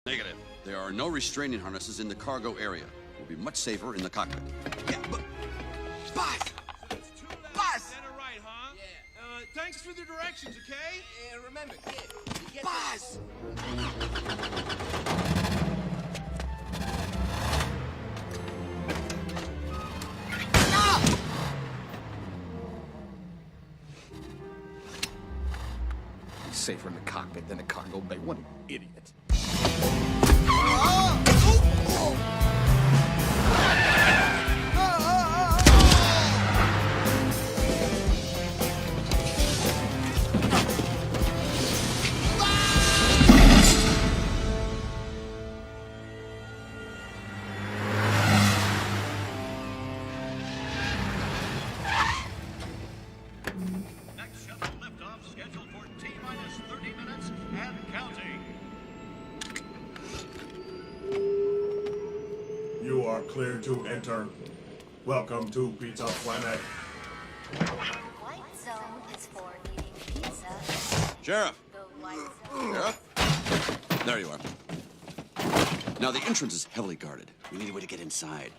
Negative. There are no restraining harnesses in the cargo area. We'll be much safer in the cockpit. Yeah, but... Boss! Boss! Center right, huh? Yeah. Thanks for the directions, okay? And remember, kid, you get Boss! Safer in the cockpit than a cargo bay. What an idiot. Next shuttle liftoff scheduled for T-minus 30 minutes and counting. You are clear to enter. Welcome to Pizza Planet. White zone is for eating pizza. Sheriff! The white zone. Sheriff? There you are. Now, the entrance is heavily guarded. We need a way to get inside.